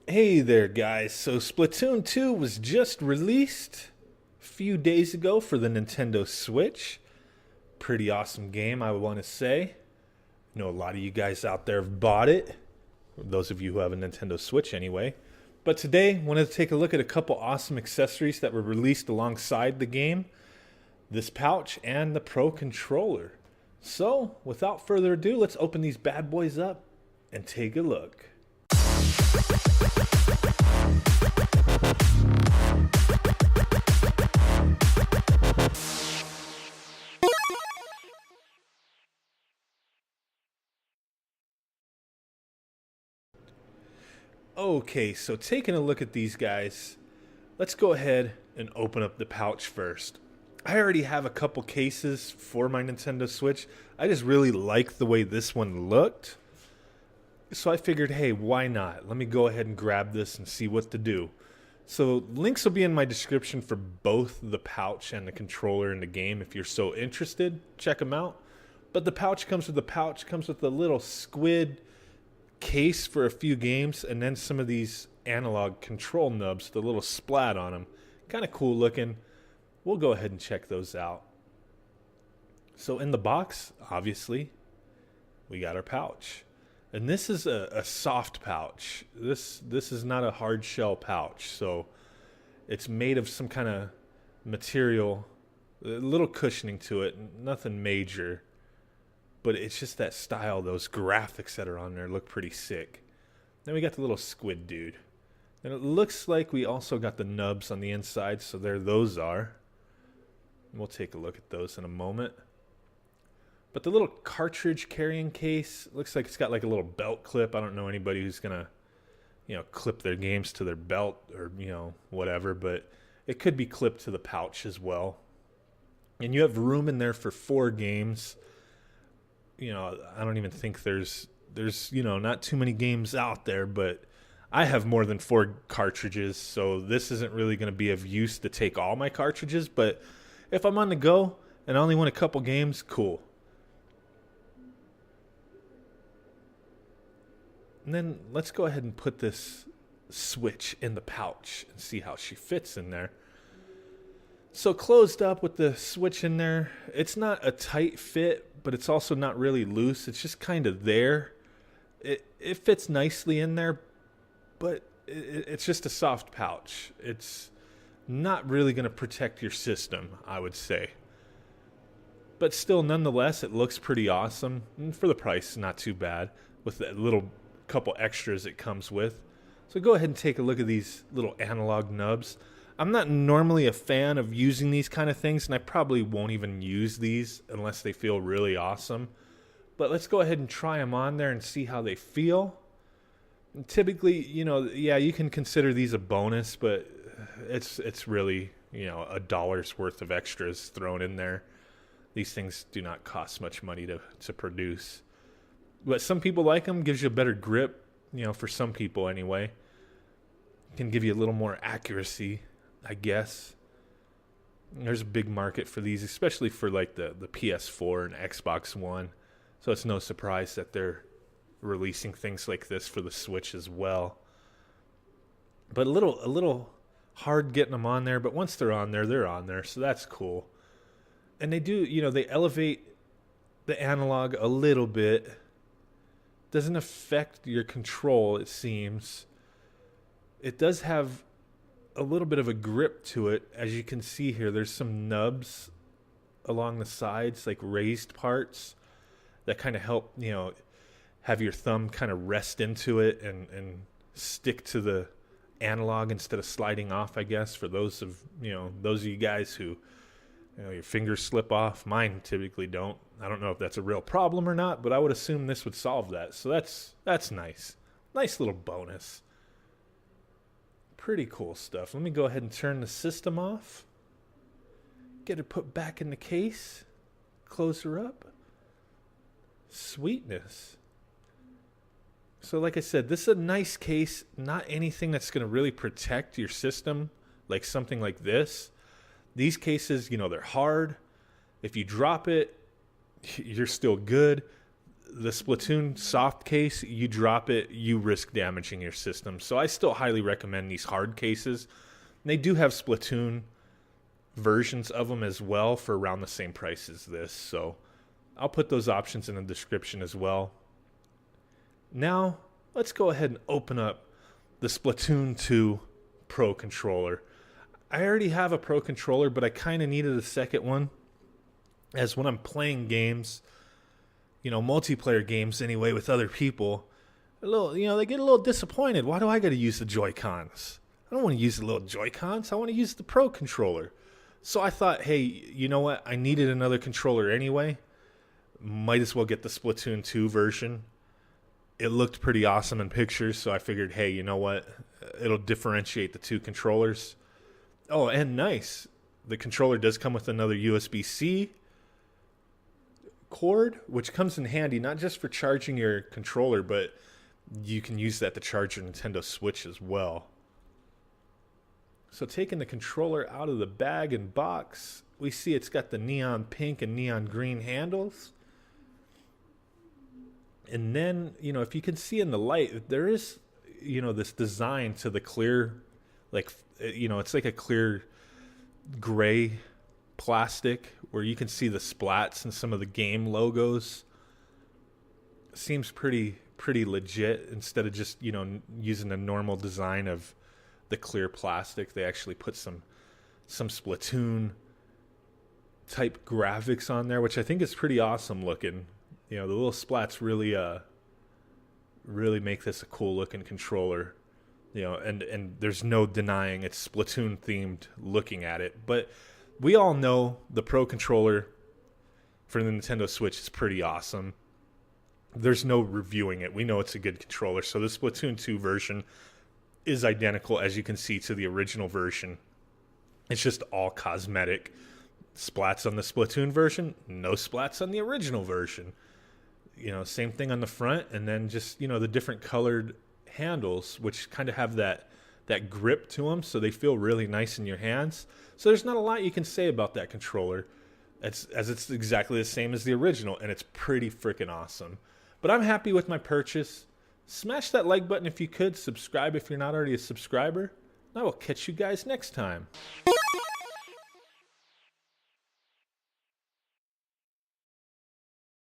Hey there, guys. So, Splatoon 2 was just released a few days ago for the Nintendo Switch. Pretty awesome game, I would want to say. I know a lot of you guys out there have bought it, those of you who have a Nintendo Switch anyway. But today, I wanted to take a look at a couple awesome accessories that were released alongside the game, this pouch, and the Pro Controller. So, without further ado, let's open these bad boys up and take a look. Okay, so taking a look at these guys, let's go ahead and open up the pouch first. I already have a couple cases for my Nintendo Switch. I just really like the way this one looked. So I figured, hey, why not? Let me go ahead and grab this and see what to do. So links will be in my description for both the pouch and the controller in the game. If you're so interested, check them out. But the pouch comes with a little squid case for a few games, and then some of these analog control nubs, the little splat on them. Kind of cool looking. We'll go ahead and check those out. So in the box, obviously, we got our pouch. And this is a soft pouch. This is not a hard shell pouch. So it's made of some kind of material, a little cushioning to it, nothing major. But it's just that style, those graphics that are on there look pretty sick. Then we got the little squid dude. And it looks like we also got the nubs on the inside, so there those are. And we'll take a look at those in a moment. But the little cartridge carrying case looks like it's got like a little belt clip. I don't know anybody who's gonna, clip their games to their belt or, whatever, but it could be clipped to the pouch as well. And you have room in there for 4 games. I don't even think there's not too many games out there, but I have more than 4 cartridges, so this isn't really going to be of use to take all my cartridges, but if I'm on the go and I only want a couple games, cool. And then let's go ahead and put this Switch in the pouch and see how she fits in there. So closed up with the Switch in there, it's not a tight fit, but it's also not really loose. It's just kind of there. It fits nicely in there, but it's just a soft pouch. It's not really going to protect your system, I would say. But still, nonetheless, it looks pretty awesome. And for the price, not too bad with that little couple extras it comes with. So go ahead and take a look at these little analog nubs. I'm not normally a fan of using these kind of things, and I probably won't even use these unless they feel really awesome. But let's go ahead and try them on there and see how they feel. And typically, you can consider these a bonus, but it's really, a dollar's worth of extras thrown in there. These things do not cost much money to produce. But some people like them, gives you a better grip, for some people anyway. Can give you a little more accuracy, I guess. There's a big market for these, especially for like the PS4 and Xbox One. So it's no surprise that they're releasing things like this for the Switch as well. But a little hard getting them on there, but once they're on there, they're on there. So that's cool. And they do, they elevate the analog a little bit. Doesn't affect your control, it seems. It does have a little bit of a grip to it. As you can see here, there's some nubs along the sides, like raised parts that kind of help, have your thumb kind of rest into it and stick to the analog instead of sliding off, I guess, for those of you guys who, your fingers slip off. Mine typically don't. I don't know if that's a real problem or not, but I would assume this would solve that. So that's nice. Nice little bonus. Pretty cool stuff. Let me go ahead and turn the system off. Get her put back in the case. Close her up. Sweetness. So like I said, this is a nice case. Not anything that's going to really protect your system like something like this. These cases, they're hard. If you drop it, you're still good. the Splatoon soft case, you drop it, you risk damaging your system. So I still highly recommend these hard cases. And they do have Splatoon versions of them as well for around the same price as this. So I'll put those options in the description as well. Now, let's go ahead and open up the Splatoon-2 Pro Controller. I already have a Pro Controller, but I kind of needed a second one, as when I'm playing games, multiplayer games anyway, with other people, they get a little disappointed. Why do I got to use the Joy-Cons? I don't want to use the little Joy-Cons. I want to use the Pro Controller. So I thought, hey, you know what? I needed another controller anyway. Might as well get the Splatoon 2 version. It looked pretty awesome in pictures, so I figured, hey, you know what? It'll differentiate the two controllers. Oh, and nice. The controller does come with another USB-C cord, which comes in handy not just for charging your controller, but you can use that to charge your Nintendo Switch as well. So taking the controller out of the bag and box, we see it's got the neon pink and neon green handles. And then, if you can see in the light, there is, this design to the clear, it's like a clear gray plastic where you can see the splats and some of the game logos. Seems pretty legit. Instead of just, using a normal design of the clear plastic, they actually put some Splatoon type graphics on there, which I think is pretty awesome looking. The little splats really make this a cool looking controller. And there's no denying it's Splatoon themed looking at it. But we all know the Pro Controller for the Nintendo Switch is pretty awesome. There's no reviewing it. We know it's a good controller. So the Splatoon 2 version is identical, as you can see, to the original version. It's just all cosmetic. Splats on the Splatoon version, no splats on the original version. Same thing on the front, and then just, the different colored handles, which kind of have that grip to them, so they feel really nice in your hands. So there's not a lot you can say about that controller, as it's exactly the same as the original, and it's pretty freaking awesome. But I'm happy with my purchase. Smash that like button if you could. Subscribe if you're not already a subscriber. And I will catch you guys next time.